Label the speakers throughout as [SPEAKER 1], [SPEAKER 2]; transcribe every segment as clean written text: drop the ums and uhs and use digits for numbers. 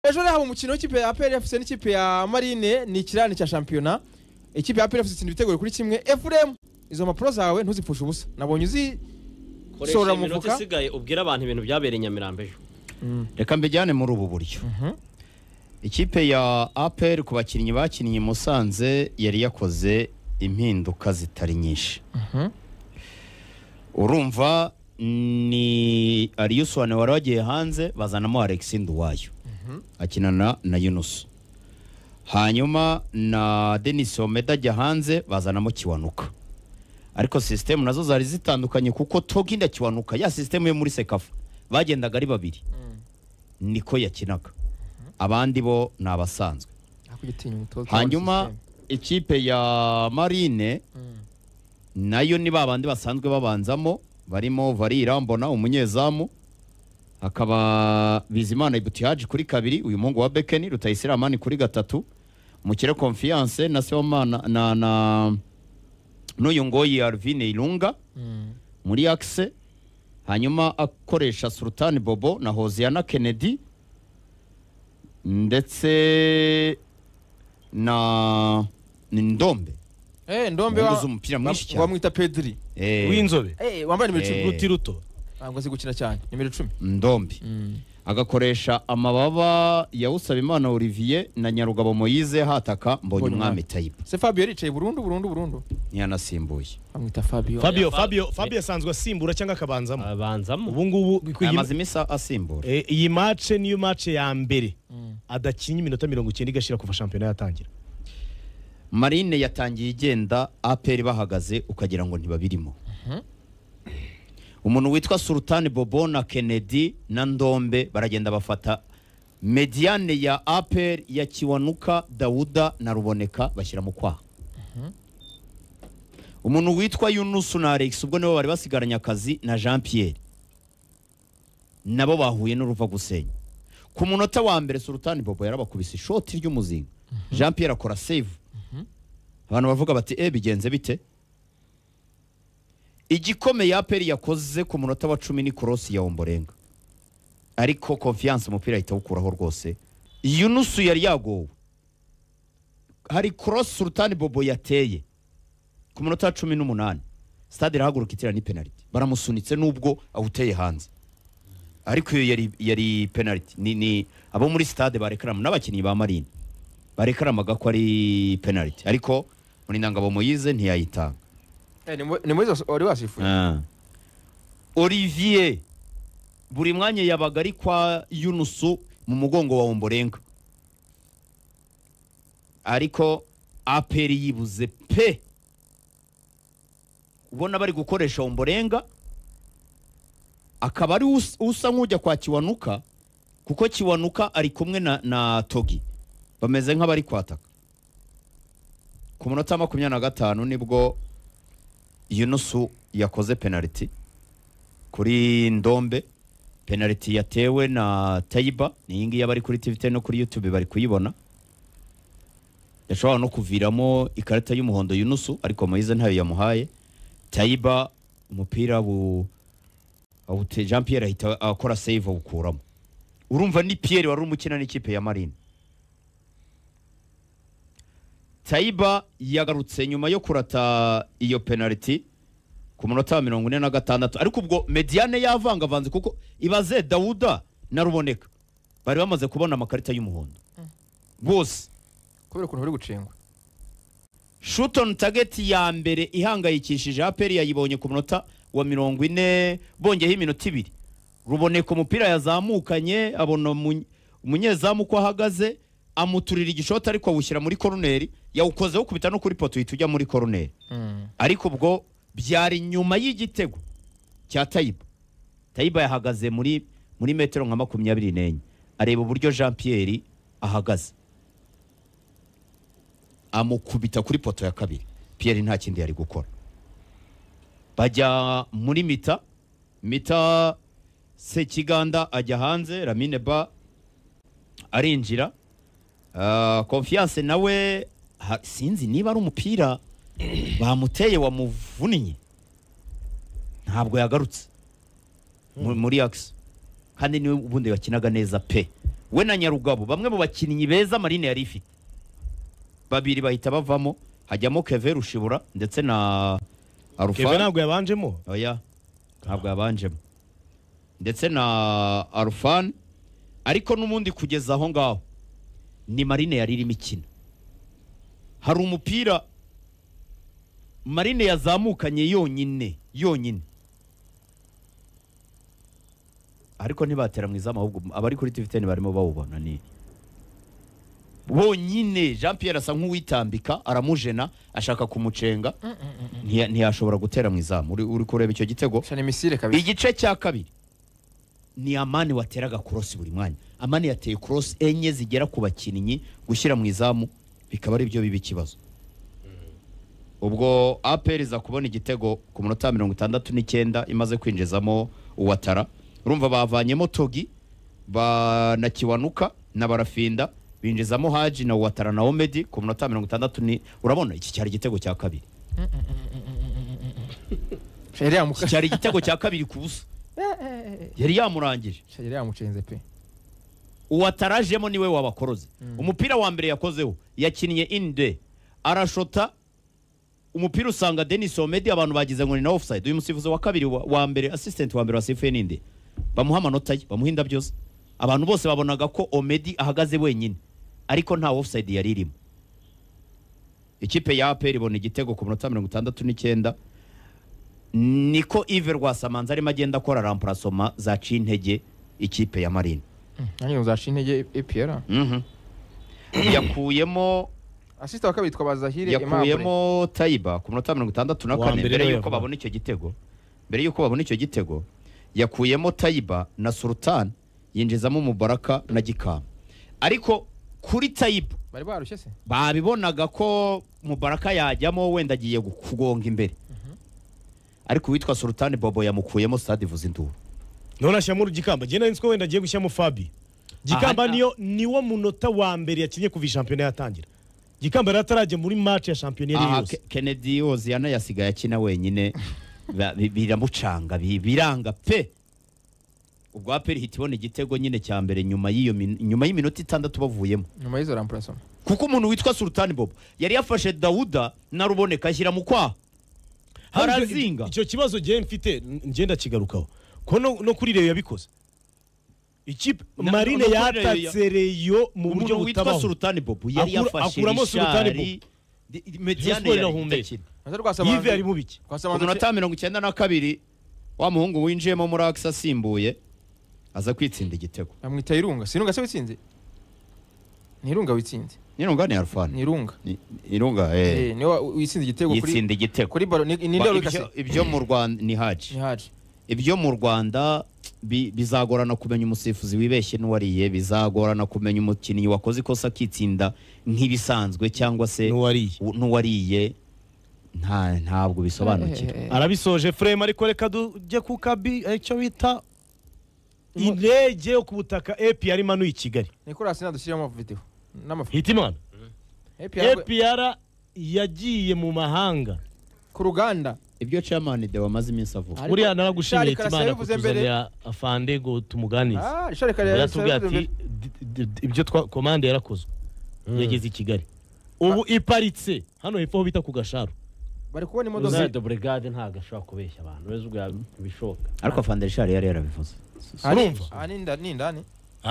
[SPEAKER 1] ejo haba umukino w'ikipe ya APR FC n'ikipe ya Marine ni ikirane cya shampiyona. Ikipe ya APR FC itsinda ibitego kuri kimwe. Efrem izo mapro zawe ntuzipfusha ubusa. Nabonye uzi
[SPEAKER 2] sora mufuka isigaye ubwira abantu ibintu byabereye Nyamirambo ejo.
[SPEAKER 3] Reka mbijyane muri ubu buryo. Ikipe ya APR ku bakinnyi bakinnye Musanze yari yakoze impinduka zitari nyinshi. Urumva ni Arius wane waragiye hanze bazanamo Alex Nduwayo. Akinana na Yunus. Hanyuma na Denis Omeda ajya hanze bazanamo Kiwanuka. Ariko system nazo zari zitandukanye kuko Toginda Kiwanuka ya system yo muri Sekafa bagendaga ari babiri. Niko yakinaga. Abandi bo nabasanzwe. Hanyuma ikipe ya Marine nayo ni babandi basanzwe babanzamo barimo Varira Mbona umunyezamu akaba Bizimana Ibutihaji kuri kabiri uyu mungu wa Bekeni Rutayisiramani kuri gatatu Mukire Confiance na Seomana na n'uyu Ngoyi Alvine Ilunga muri axe hanyuma akoresha Sultan Bobo na Hosiana Kennedy ndetse na Ndombe
[SPEAKER 1] Ndombe
[SPEAKER 3] w'umupira mwinshi cyane
[SPEAKER 1] wamwita Pedri
[SPEAKER 4] w'inzobe
[SPEAKER 1] wambaye nimero 10
[SPEAKER 4] Rutiruto
[SPEAKER 1] ntabwo azi gukina cyane nimero 10
[SPEAKER 3] Ndombe agakoresha amababa ya Usabimana Olivier na Nyarugabo Moise hataka mbonye umwami Tayiba
[SPEAKER 1] se Fabio yicaye burundu
[SPEAKER 3] ntiyanasimbuye
[SPEAKER 1] amwita Fabio
[SPEAKER 4] asanzwe asimbura cyangwa akabanzamo
[SPEAKER 2] abanzamo
[SPEAKER 4] ubu ngubu
[SPEAKER 3] amaze imisa asimbura
[SPEAKER 4] iyi match niyo match ya mbere adakinye iminota 90 igashira kuva shampiyona yatangira.
[SPEAKER 3] Marine yatangiye igenda APR bahagaze ukagira ngo ntibabirimo. Umuntu witwa Sultan Bobo na Kennedy na Ndombe baragenda bafata mediane ya APR ya Kiwanuka Dauda na Ruboneka bashyira mu kwaha. Umuntu witwa Yunus na Alex ubwo nibo bari basigaranye akazi na Jean Pierre nabo bahuye n'uruva gusenya. Ku munota wa mbere Sultan Bobo yarabakubise shoti ry'umuzinga. Jean Pierre akora save. Abantu bavuga bati bigenze bite? Igikomeye APR yakoze ku munota wa 10 ni cross ya Omborenga. Ariko Confiance umupira itawukuraho rwose. Yunus yari yagowe. Hari cross Sultan Bobo yateye ku munota wa 18. Stade irahaguruka itira ni penalty. Baramusunitse nubwo awuteye hanze. Ariko yari penalty. Ni abo muri stade barekarama n'abakinnyi ba Marine. Barekaramaga ko ari penalty. Ariko muri Ndangabo Moise ntiyayitanga.
[SPEAKER 1] Ni Moise wari wasifuye.
[SPEAKER 3] Olivier buri mwanya yabaga ari kwa Yunus mu mugongo wa Omborenga. Ariko APR yibuze pe. Ubona bari gukoresha Omborenga akaba ari usa nk'ujya kwa Kiwanuka kuko Kiwanuka ari kumwe na Togi bameze nk'abari kwataka. Ku munota 25 nibwo Yunus yakoze penalty kuri Ndombe. Penalty yatewe na Tayiba ni ingi yabari kuri TV10 no kuri YouTube bari kuyibona. Yashobora no kuviramo ikarita y'umuhondo Yunus ariko Moise ntayo yamuhaye. Tayiba umupira awute Jean Pierre ahita akora save awukuramo. Urumva ni Pierre wari umukina n'ikipe ya Marine. Tayiba yagarutse nyuma yo kurata iyo penalty ku munota 46 ariko ubwo mediane yavangavanze kuko ibaze Dauda na Ruboneka bari bamaze kubona amakarita y'umuhondo bose
[SPEAKER 1] kubera kuntu bari gucengwa.
[SPEAKER 3] Shoot on target ya mbere ihangayikishije APR yayibonye ku munota wa 40 bongeho iminota 2. Ruboneka umupira yazamukanye abona umunyezamu ko ahagaze amuturira igishota ariko awushyira muri corner yawukozeho kubita no kuri poto itujya muri corner. Ariko ubwo byari nyuma y'igitego cya Tayiba. Tayiba yahagaze muri metero nka 24 areba uburyo Jean Pierre ahagaze amukubita kuri poto ya kabiri. Pierre nta kindi yari gukora. Bajya muri mita Sekiganda ajya hanze Lamine Ba arinjira. Confiance nawe sinzi niba ari umupira bamuteye wamuvuninye ntabwo yagarutse muri axe kandi niwe ubundi yakinaga neza pe we na Nyarugabo bamwe mu bakinnyi beza Marine yari ifite babiri bahita bavamo hajyamo Keve Rushibura ndetse na
[SPEAKER 4] Keve
[SPEAKER 3] Arufan
[SPEAKER 4] ntabwo yabanjemo
[SPEAKER 3] oya ntabwo yabanjemo ndetse na Arufan ariko n'umundi kugeza aho ngaho ni Marine yari irimo ikina hari umupira Marine yazamukanye yonyine ariko ntibatera mu izamu ahubwo abari kuri TV10 barimo bawubona ni bonyine. Jean Pierre asa nk'uwitambika aramujena ashaka kumucenga ntiyashobora gutera mu izamu. Uri kureba icyo gitego
[SPEAKER 1] cyane misile kabisa.
[SPEAKER 3] Igice cya kabiri ni Amani wateraga cross buri mwanya. Amani yateye cross enye zigera ku bakinnyi gushyira mu izamu bikaba ari byo bibi kibazo. Ubwo APR za kubona igitego ku munota 69 imaze kwinjizamo Uwatara. Urumva bavanyemo Togi na Kiwanuka na Barafinda binjizamo Haji na Uwatara na Omedi ku munota 60 ni urabona iki cyari igitego cya kabiri. Cyari igitego cya kabiri ku busa. Yari yamurangije.
[SPEAKER 1] Yari yamucenze pe.
[SPEAKER 3] Uwatarajemo niwe wabakoroze. Umupira wa mbere yakozeho yakinnye inde arashota umupira usanga Denis Omedi abantu bagize ngo ni na offside. Uyu musifuzi wa kabiri wa mbere assistant wa mbere wa CFN ninde bamuha amanota ye bamuhinda byose. Abantu bose babonaga ko Omedi ahagaze wenyine ariko nta offside yari irimo. Ikipe ya APR ibona igitego ku munota 69 niko Yves Rwasamanza arimo agenda akora remplacement za Cintege ikipe ya Marine.
[SPEAKER 1] Nanyo za Cintege APR.
[SPEAKER 3] Yakuyemo
[SPEAKER 1] assistant wa kabiri twabaza Hire
[SPEAKER 3] yakuyemo Taiba ku munota 64 mbere yuko babona icyo gitego. Mbere yuko babona icyo gitego yakuyemo Taiba na Sultan yinjizamo Mubaraka na Gikama. Ariko kuri Taiba
[SPEAKER 1] bari barushye se
[SPEAKER 3] babibonaga ko Mubaraka yajyamo wenda agiye kugonga imbere. Ariko witwa Sultan Bobo yamukuyemo Stade Vuzinduru.
[SPEAKER 4] None ashyamuru Gikamba genda nziko wenda agiye gushyamo Fabi. Gikamba niwo munota wa mbere yakinye kuva championnat yatangira. Gikamba rataraje muri match ya championnat yose.
[SPEAKER 3] Kennedy Oziana yasigaye akina wenyine biramucanga biranga pe. Ubwo APR hitibona igitego nyine cya mbere nyuma y'iminota 6 bavuyemo.
[SPEAKER 1] Nyuma y'izo remplacement.
[SPEAKER 3] Kuko umuntu witwa Sultan Bobo yari yafashe Dauda na Ruboneka ashyira mu kwa. Harazinga.
[SPEAKER 4] Icyo kibazo gihe mfite ngenda kigarukaho. Ko no kuri Reyo yabikoze. Ikipe Marine yatatse Reyo mu buryo butabaho.
[SPEAKER 3] Sultan Bobo yari yafashe
[SPEAKER 4] Sultan Bobo.
[SPEAKER 3] Mediane yari
[SPEAKER 4] Yive ari mubiki.
[SPEAKER 3] Ku munota 92 wa muhungu winjiyemo muri Axa asimbuye aza kwitsinda igitego.
[SPEAKER 1] Amwita Irunga. Sinunga se witsinze. Nirunga witsinze.
[SPEAKER 3] Nirunga ni Alfan.
[SPEAKER 1] Nirunga.
[SPEAKER 3] Irunga
[SPEAKER 1] niwe witsinze igitego kuri
[SPEAKER 3] yitsinda igitego.
[SPEAKER 1] Kuri baro ni ndero kase.
[SPEAKER 3] Ibyo mu Rwanda ni Haji.
[SPEAKER 1] Ni Haji.
[SPEAKER 3] Ibyo mu Rwanda bizagorana kumenya umusifuzi wibeshye n'uwariye, bizagorana kumenya umukinnyi wakoze ikosa kitsinda nk'ibisanzwe cyangwa se n'uwariye ntabwo bisobanukira.
[SPEAKER 4] Arabisoje Frame ariko reka dujye ku kabi icyo bita indege yo kubutaka APR imanuye i Kigali.
[SPEAKER 1] Niko rasina dushyiramo video n'amafoto.
[SPEAKER 4] Hitimana. APR yagiye mu mahanga
[SPEAKER 1] ku ruganda.
[SPEAKER 3] Ibyo chairman de wamaze iminsi avuga.
[SPEAKER 4] Buriya naragushimiye Hitimana kutuzanira afande ngo tumuganize. Yatubwiye ibyo commande yarakozwe. Yageze i Kigali. Ubu iparitse hano hepfo bita ku Gasharu.
[SPEAKER 1] Bari kubona imodoka
[SPEAKER 2] za brigade ntago ashobora kubeshya abantu weze ubwa bishoka.
[SPEAKER 3] Ariko afande Richard yari yarabivuze.
[SPEAKER 1] Urumva? Ni ndani.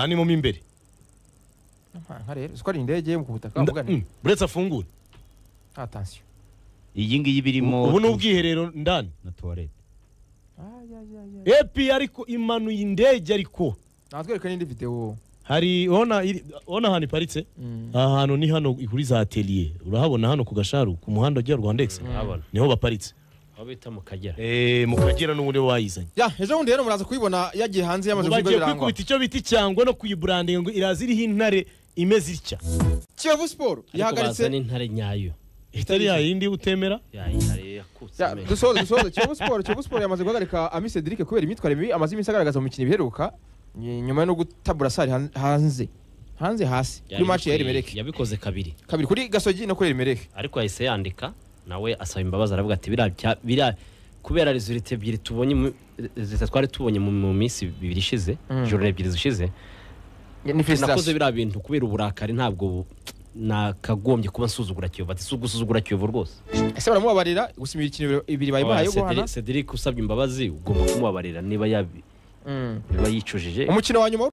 [SPEAKER 4] Ni mu imbere.
[SPEAKER 1] Nka rero uko ari indege mu kubutaka mugani.
[SPEAKER 4] Buretse afungura.
[SPEAKER 1] Attention.
[SPEAKER 3] Iyi ngiyi birimo
[SPEAKER 4] ubu n'ubwiherero ndani
[SPEAKER 3] na toilette.
[SPEAKER 4] APR ariko imanuye indege ariko.
[SPEAKER 1] Natwereka n'indi video.
[SPEAKER 4] Hari ona hano iparitse. Ahantu ni hano kuri za atelier. Urahabona hano ku Gasharu ku muhanda ujya Rwandex. Niho baparitse.
[SPEAKER 2] Aho bita mu Kagera.
[SPEAKER 4] Mu Kagera n'ubundi wayizanye.
[SPEAKER 1] Ejo bundi rero muraza kuyibona yagiye hanze yamaze
[SPEAKER 4] kubigo birangwa. Bagiye kwikubita icyo biti cyangwa no kuyibranding ngo iraziriho intare imeze itya.
[SPEAKER 1] Kiyovu Sport yahagaritse
[SPEAKER 2] n'intare nyayo.
[SPEAKER 4] Itari yindi utemera?
[SPEAKER 2] Intare yakutse.
[SPEAKER 1] Dusoze Kiyovu Sport yamaze guhagarika Ami Cedric kubera imyitware mibi amaze iminsi agaragaza mu mikino biheruka. Nyuma no gutabura sari hanze hasi kuri match ya Elimeleki
[SPEAKER 2] yabikoze kabiri
[SPEAKER 1] kuri Gasogi no kuri Elimeleki
[SPEAKER 2] ariko ahise yandika nawe asaba imbabazi aravuga ati bira kubera resultat ebyiri tubonye twari tubonye mu minsi bibiri ishize journée ebyiri zishize nakoze biriya bintu kubera uburakari ntabwo nakagombye kuba nsuzugura Kiyovu ati gusuzugura Kiyovu rwose
[SPEAKER 1] ese baramubabarira gusa imikino ibiri bayibahaye yo guhana
[SPEAKER 2] Cedric usabye imbabazi ugomba kumubabarira niba yicujije
[SPEAKER 1] umukino wa nyuma